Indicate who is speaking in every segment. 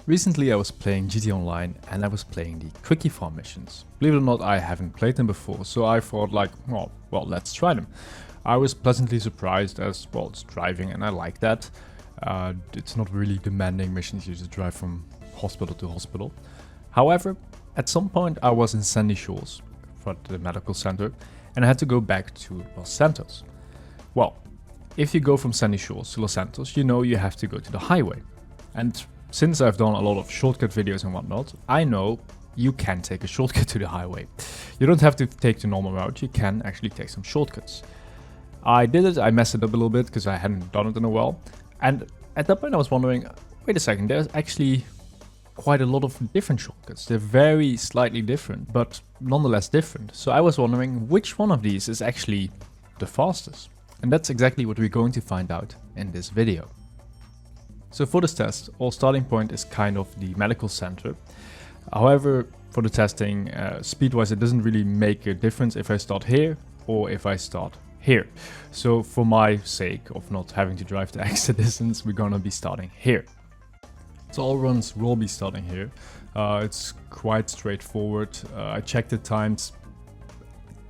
Speaker 1: Recently I was playing GT Online and I was playing the Quickie Farm missions. Believe it or not, I haven't played them before, so I thought like, well, let's try them. I was pleasantly surprised as, well, it's driving and I like that. It's not really demanding missions, you just drive from hospital to hospital. However, at some point I was in Sandy Shores for the medical center and I had to go back to Los Santos. Well, if you go from Sandy Shores to Los Santos, you know you have to go to the highway. And since I've done a lot of shortcut videos and whatnot, I know you can take a shortcut to the highway. You don't have to take the normal route, you can actually take some shortcuts. I did it, I messed it up a little bit because I hadn't done it in a while. And at that point I was wondering, wait a second, there's actually quite a lot of different shortcuts. They're very slightly different, but nonetheless different. So I was wondering which one of these is actually the fastest. And that's exactly what we're going to find out in this video. So for this test, our starting point is kind of the medical center. However, for the testing, speed-wise, it doesn't really make a difference if I start here or if I start here. So for my sake of not having to drive the extra distance, we're gonna be starting here. So all runs will be starting here. It's quite straightforward. I checked the times.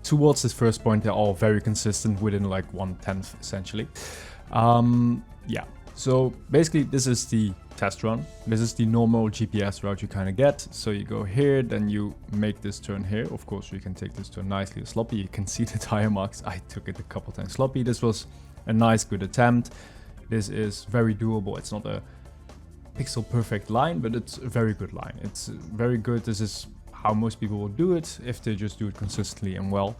Speaker 1: Towards this first point, they're all very consistent within like 1/10 essentially. Yeah. So basically this is the test run. This is the normal GPS route you kind of get. So you go here, then you make this turn here. Of course you can take this turn nicely or sloppy. You can see the tire marks. I took it a couple times sloppy. This was a nice good attempt. This is very doable. It's not a pixel perfect line, but it's a very good line. It's very good. This is how most people will do it if they just do it consistently and well.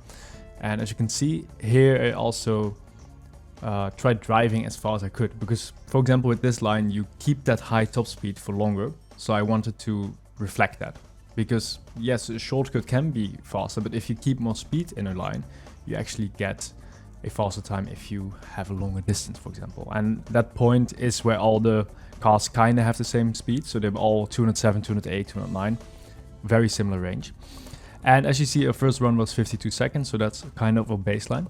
Speaker 1: And as you can see here, I also tried driving as far as I could, because for example with this line you keep that high top speed for longer, so I wanted to reflect that, because yes, a shortcut can be faster, but if you keep more speed in a line you actually get a faster time if you have a longer distance, for example. And that point is where all the cars kind of have the same speed, so they're all 207, 208, 209, very similar range. And as you see, our first run was 52 seconds, so that's kind of a baseline.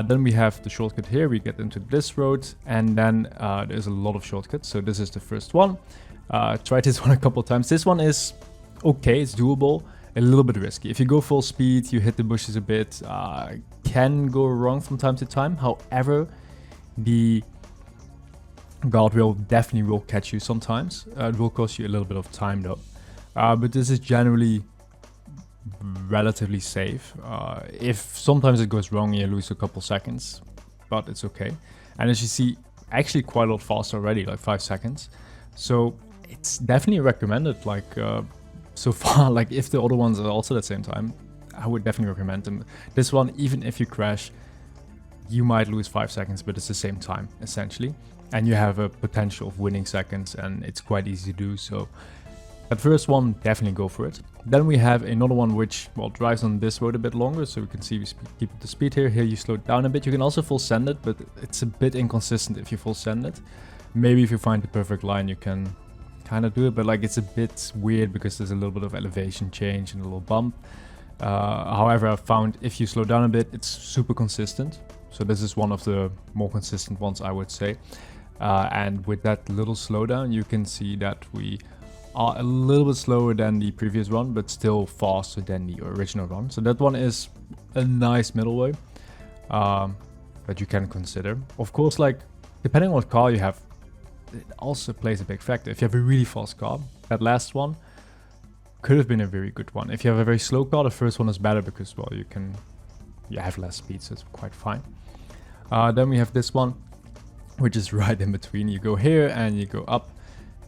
Speaker 1: Then we have the shortcut here, we get into this road, and then there's a lot of shortcuts. So this is the first one. Tried this one a couple of times. This one is okay, it's doable, a little bit risky. If you go full speed, you hit the bushes a bit, can go wrong from time to time. However, the guardrail definitely will catch you sometimes. It will cost you a little bit of time though. But this is generally relatively safe. If sometimes it goes wrong, you lose a couple seconds, but it's okay. And as you see, actually quite a lot faster already, like 5 seconds. So it's definitely recommended. Like so far, like if the other ones are also at the same time, I would definitely recommend them. This one, even if you crash, you might lose 5 seconds, but it's the same time essentially, and you have a potential of winning seconds, and it's quite easy to do. So that first one, definitely go for it. Then we have another one which, well, drives on this road a bit longer, so we can see we keep the speed here. Here you slow it down a bit. You can also full send it, but it's a bit inconsistent if you full send it. Maybe if you find the perfect line, you can kind of do it, but like it's a bit weird because there's a little bit of elevation change and a little bump. However, I found if you slow down a bit, it's super consistent. So this is one of the more consistent ones, I would say. And with that little slowdown, you can see that we are a little bit slower than the previous run, but still faster than the original run. So that one is a nice middle way that you can consider. Of course, like depending on what car you have, it also plays a big factor. If you have a really fast car, that last one could have been a very good one. If you have a very slow car, the first one is better because, well, you have less speed, so it's quite fine. Then we have this one, which is right in between. You go here and you go up,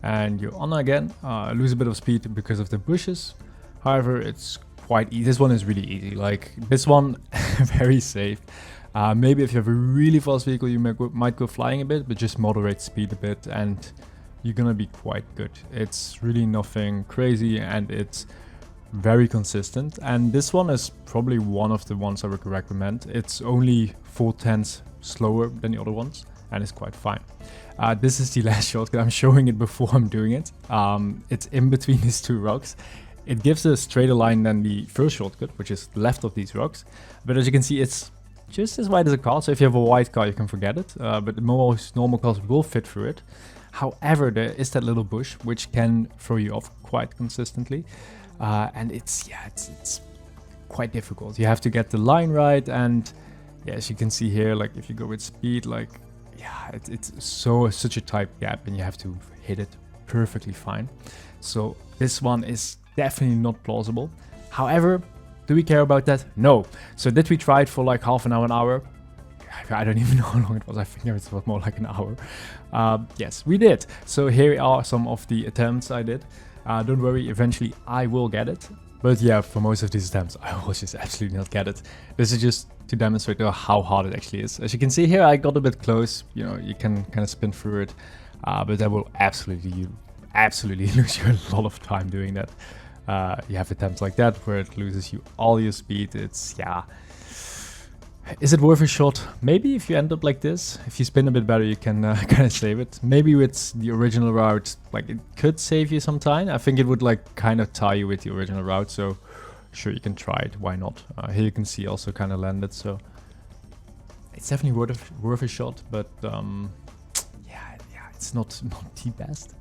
Speaker 1: and you're on again. Lose a bit of speed because of the bushes. However, it's quite easy. This one is really easy. Like this one, very safe. Maybe if you have a really fast vehicle, you might go flying a bit, but just moderate speed a bit and you're gonna be quite good. It's really nothing crazy and it's very consistent. And this one is probably one of the ones I would recommend. It's only 4/10 slower than the other ones, and it's quite fine. This is the last shortcut. I'm showing it before I'm doing it. It's in between these two rocks. It gives a straighter line than the first shortcut, which is left of these rocks. But as you can see, it's just as wide as a car. So if you have a wide car, you can forget it. But most normal cars will fit through it. However, there is that little bush which can throw you off quite consistently, and it's quite difficult. You have to get the line right, and yeah, as you can see here, like if you go with speed, like yeah, it's such a tight gap, and you have to hit it perfectly fine. So this one is definitely not plausible. However, do we care about that? No. So did we try it for like half an hour? I don't even know how long it was. I think it was more like an hour. Yes, we did. So here are some of the attempts I did. Don't worry, eventually I will get it. But yeah, for most of these attempts, I will just absolutely not get it. This is just to demonstrate how hard it actually is. As you can see here, I got a bit close. You know, you can kind of spin through it. But that will absolutely lose you a lot of time doing that. You have attempts like that where it loses you all your speed. It's, yeah. Is it worth a shot? Maybe if you end up like this. If you spin a bit better, you can kind of save it. Maybe with the original route, like it could save you some time. I think it would like kind of tie you with the original route. So sure, you can try it. Why not? Here you can see also kind of landed. So it's definitely worth a shot. But yeah, it's not the best.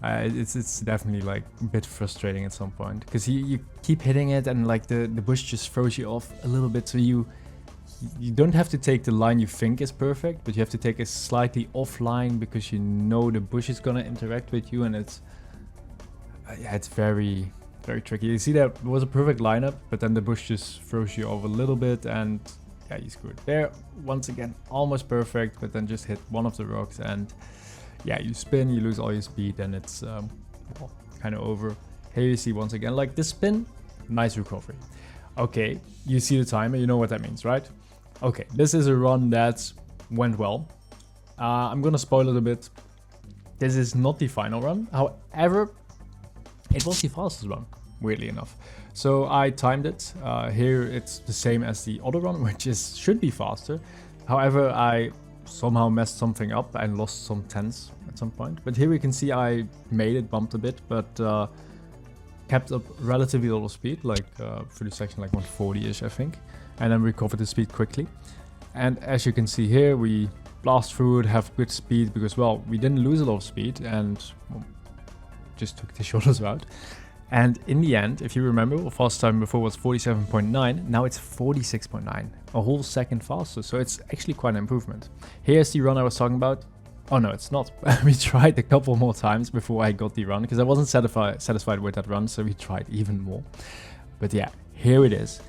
Speaker 1: It's definitely like a bit frustrating at some point because you keep hitting it and like the bush just throws you off a little bit. So you don't have to take the line you think is perfect, but you have to take a slightly off line because you know the bush is gonna interact with you, and it's yeah, it's very tricky. You see that was a perfect lineup, but then the bush just throws you over a little bit, and yeah, you screwed there. Once again, almost perfect, but then just hit one of the rocks, and yeah, you spin, you lose all your speed, and it's well, kind of over. Here you see once again, like this spin, nice recovery. Okay, you see the timer, you know what that means, right? Okay, this is a run that went well. I'm gonna spoil it a bit. This is not the final run. However, it was the fastest run, weirdly enough. So I timed it. Here it's the same as the other run, which should be faster. However, I somehow messed something up and lost some tenths at some point. But here we can see I made it, bumped a bit, but kept up relatively little speed, like for the section like 140-ish, I think. And then recovered the speed quickly. And as you can see here, we blast through it, have good speed because, well, we didn't lose a lot of speed and well, just took the shortest route. And in the end, if you remember, the fast time before was 47.9, now it's 46.9, a whole second faster. So it's actually quite an improvement. Here's the run I was talking about. Oh no, it's not. We tried a couple more times before I got the run because I wasn't satisfied with that run, so we tried even more. But yeah, here it is.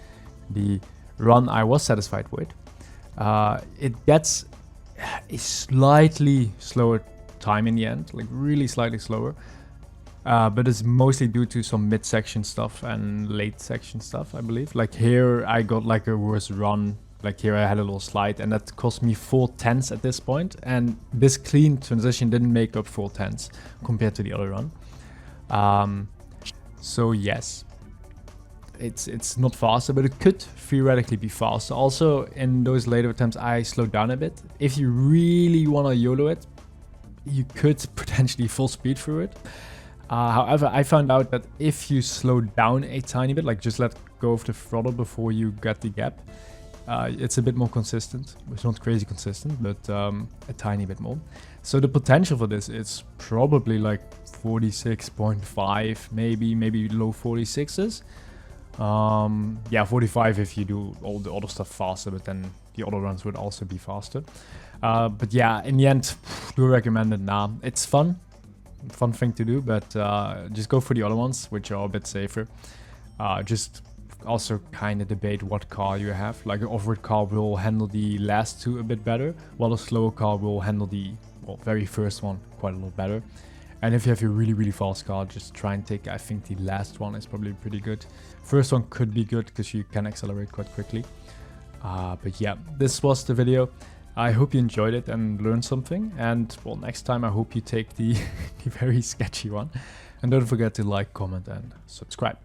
Speaker 1: The run I was satisfied with. It gets a slightly slower time in the end, like really slightly slower. But it's mostly due to some mid-section stuff and late section stuff, I believe. Like here I got like a worse run. Like here I had a little slide and that cost me 4 tenths at this point. And this clean transition didn't make up 4 tenths compared to the other run. So yes, it's not faster, but it could theoretically be faster. Also, in those later attempts, I slowed down a bit. If you really want to YOLO it, you could potentially full speed through it. However, I found out that if you slow down a tiny bit, like just let go of the throttle before you get the gap, it's a bit more consistent. It's not crazy consistent, but a tiny bit more. So the potential for this is probably like 46.5, maybe low 46s. Yeah, 45 if you do all the other stuff faster, but then the other runs would also be faster. But yeah, in the end, do recommend it. Nah, it's fun thing to do, but just go for the other ones, which are a bit safer. Just also kind of debate what car you have. Like an off-road car will handle the last two a bit better, while a slower car will handle the very first one quite a lot better. And if you have a really fast car, just try and take, I think the last one is probably pretty good. First one could be good because you can accelerate quite quickly. But yeah, this was the video. I hope you enjoyed it and learned something. And well, next time I hope you take the very sketchy one. And don't forget to like, comment and subscribe.